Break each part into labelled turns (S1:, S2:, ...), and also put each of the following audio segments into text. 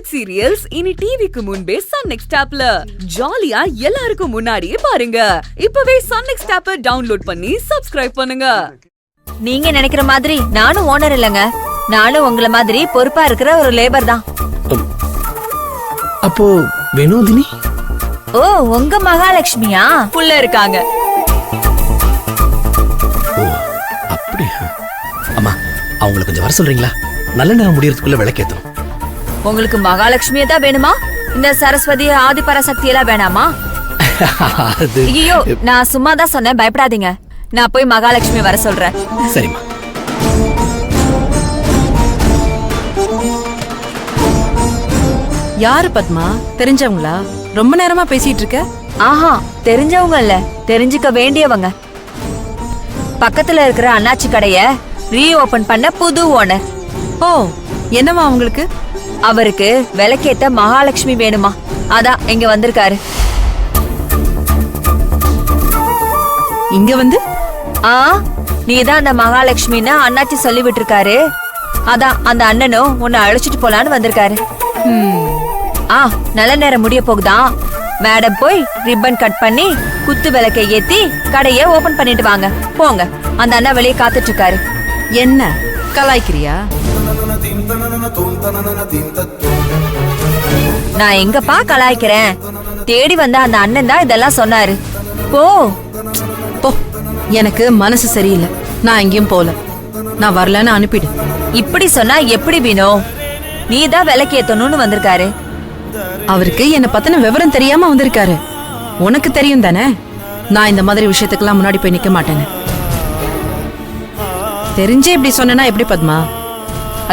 S1: Hit serials இனி டிவிக்கு முன்பே சன் நெக்ஸ்ட் ஆப்ல ஜாலியா எல்லாருக்கும் முன்னாடியே பாருங்க. இப்பவே சன் நெக்ஸ்ட் ஆப்பை டவுன்லோட் பண்ணி சப்ஸ்கிரைப் பண்ணுங்க.
S2: நீங்க நினைக்கிற மாதிரி நானும் ஓனர் இல்லங்க. நானும் உங்கள மாதிரி பொறுப்பா இருக்கிற ஒரு லேபர் தான்.
S3: அப்போ வினோதினி?
S2: ஓ, உங்க மகாலட்சுமியா? உள்ள இருக்காங்க.
S3: ஓ அப்படியா? அம்மா, அவங்கள கொஞ்சம் வர சொல்றீங்களா? நல்ல நேரம் முடியறதுக்குள்ள விளக்கேத்தணும்.
S2: உங்களுக்கு மகாலட்சுமியே தான் வேணுமா? இந்த சரஸ்வதி ஆதி பராசக்தி எல்லாம் வேணாமா? ஐயோ, நான் சும்மா தான் சொன்னேன், பயப்படாதீங்க. நான் போய் மகாலட்சுமி வர சொல்றேன்.
S3: சரிம்மா.
S4: யாரு பத்மா? தெரிஞ்சவங்களா? ரொம்ப நேரமா பேசிட்டு இருக்க?
S2: ஆஹா, தெரிஞ்சவங்க இல்ல, தெரிஞ்சுக்க வேண்டியவங்க. பக்கத்துல இருக்கிற அண்ணாச்சி கடைய ரீஓபன் பண்ண புது ஓனர்.
S4: ஓ, என்னவா உங்களுக்கு?
S2: அவருக்கு விளக்கேத்த மகாலட்சுமி வேணுமா, அதான் இங்க வந்திருக்காரு.
S4: இங்க வந்து?
S2: நீதான் அந்த மகாலட்சுமின்னு அண்ணாச்சி சொல்லி விட்டுருக்காரு. அதான் அந்த அண்ணனும் உன்னை அழைச்சிட்டு போலான்னு வந்திருக்காரு. நல்ல நேரம் முடிய போகுதான். மேடம் போய் ரிப்பன் கட் பண்ணி குத்து விளக்கை ஏத்தி கடையை ஓபன் பண்ணிட்டு வாங்க. போங்க, அந்த அண்ணா வெளியே காத்துட்டு இருக்காரு.
S4: என்ன கலாய்க்கிறியா?
S2: நான் எங்கப்பா கலாய்க்கிறேன்? தேடி வந்த அந்த அண்ணன் தான் இதெல்லாம் சொன்னாரு. போ
S4: போ, எனக்கு மனசு சரியில்லை, நான் எங்கேயும் போல. நான் வரலன்னு அனுப்பிடு.
S2: இப்படி சொன்னா எப்படி வீணோ? நீதான் விளக்கேத்தணும்னு வந்திருக்காரு.
S4: அவருக்கு என்ன பத்தின விவரம் தெரியாம வந்திருக்காரு. உனக்கு தெரியும் தானே, நான் இந்த மாதிரி விஷயத்துக்கெல்லாம் முன்னாடி போய் நிக்க மாட்டேன்னு. தெரிஞ்சே இப்படி சொன்னா எப்படி பத்மா?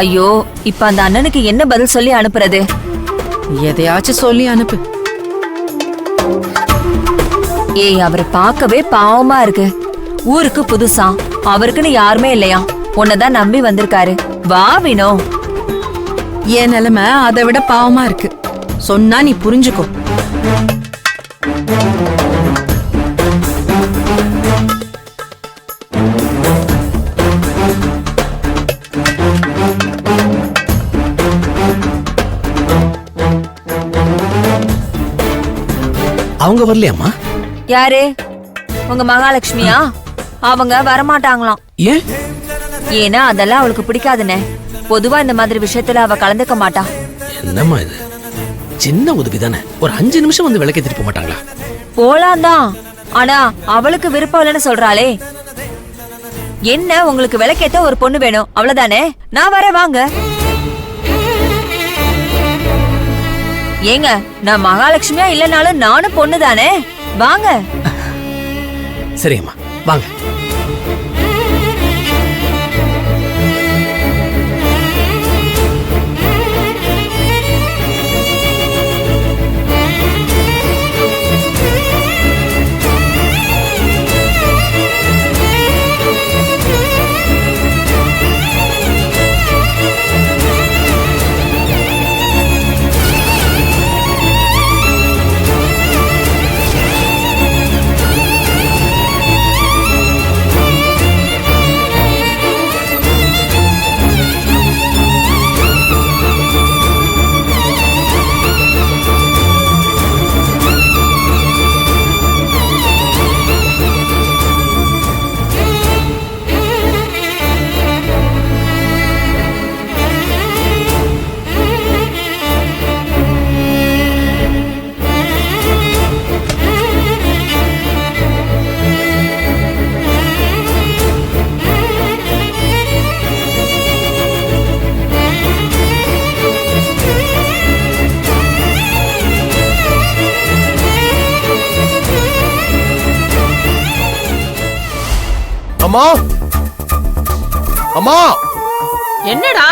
S2: ஐயோ, இப்ப அந்த அண்ணனுக்கு என்ன பதில் சொல்லி அனுப்புறது?
S4: எதையாச்சும் சொல்லி அனுப்பு.
S2: ஏய், அவரை பார்க்கவே பாவமா இருக்கு. ஊருக்கு புதுசா, அவருக்குன்னு யாருமே இல்லையா. உன்னதான் நம்பி வந்திருக்காரு. வா வினோ.
S4: என் நிலைமை அதை விட பாவமா இருக்கு. சொன்னா நீ புரிஞ்சுக்கோ.
S3: அவங்க வரலையாம்மா?
S2: யாரு? உங்க மகாலட்சுமியா? அவங்க வரமாட்டாங்களாம்.
S3: ஏன்?
S2: ஏன்னா அதெல்லாம் அவளுக்கு பிடிக்காதுன்னு. பொதுவா இந்த மாதிரி விஷயத்துல அவ கலந்துக்க மாட்டா.
S3: என்னம்மா இது? சின்ன உதவி தானே, ஒரு 5 நிமிஷம் வந்து விளக்கேத்திட்டு போக மாட்டாங்களா?
S2: போலாம் தான், ஆனா அவளுக்கு விருப்பம் இல்லைன்னு சொல்றாளே. என்ன, உங்களுக்கு விளக்கேத்த ஒரு பொண்ணு வேணும் அவ்வளவுதானே? நான் வரேன், வாங்க. ஏங்க, நான் மகாலட்சுமியா இல்லனாலும் நானும் பொண்ணு தானே, வாங்க.
S3: சரிம்மா, வாங்க.
S5: அம்மா, அம்மா.
S6: என்னடா?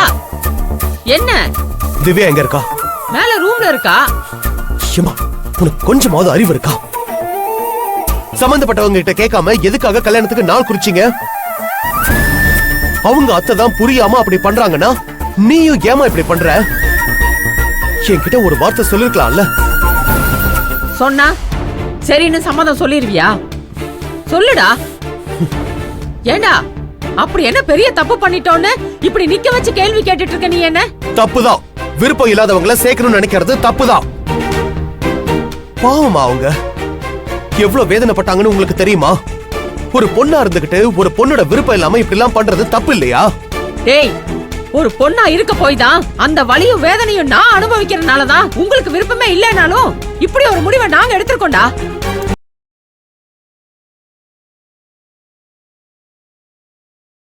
S6: என்ன?
S5: திவ்யா எங்க இருக்கா?
S6: மேல ரூம்ல இருக்கா.
S5: ஏம்மா, உனக்கு கொஞ்சமாவது அறிவு இருக்கா? சம்பந்தப்பட்டவங்க கிட்ட கேட்காம எதுக்காக கல்யாணத்துக்கு நாள் குறிச்சீங்க? அவங்க அத்தை தான் புரியாம அப்படி பண்றாங்கன்னா நீயும் ஏமா இப்படி பண்ற? என்கிட்ட ஒரு வார்த்தை சொல்லிருக்கலாம்ல.
S6: சொன்னா சரின்னு சம்மதம் சொல்லிருவியா? சொல்லுடா. ஏண்டா, அப்படி என்ன பெரிய தப்பு பண்ணிட்டோன்னு இப்படி நிக்க வச்சு கேள்வி கேட்டுட்டு இருக்க? நீ என்ன?
S5: தப்புதான், விருப்பம் இல்லாதவங்கள சேர்க்கணும்னு நினைக்கிறது தப்புதான். பாவமா அவங்க எவ்வளவு வேதனைப்பட்டாங்கன்னு உங்களுக்கு தெரியுமா? ஒரு பொண்ணா இருந்துகிட்டு ஒரு பொண்ணோட விருப்பம் இல்லாம இப்படி எல்லாம் பண்றது தப்பு இல்லையா?
S6: டேய், ஒரு பொண்ணா இருக்க போய் தான் அந்த வலியும் வேதனையும் நான் அனுபவிக்கிறதுனாலதான் உங்களுக்கு விருப்பமே இல்லைனாலும் இப்படி ஒரு முடிவை நாங்க எடுத்திருக்கோம்டா.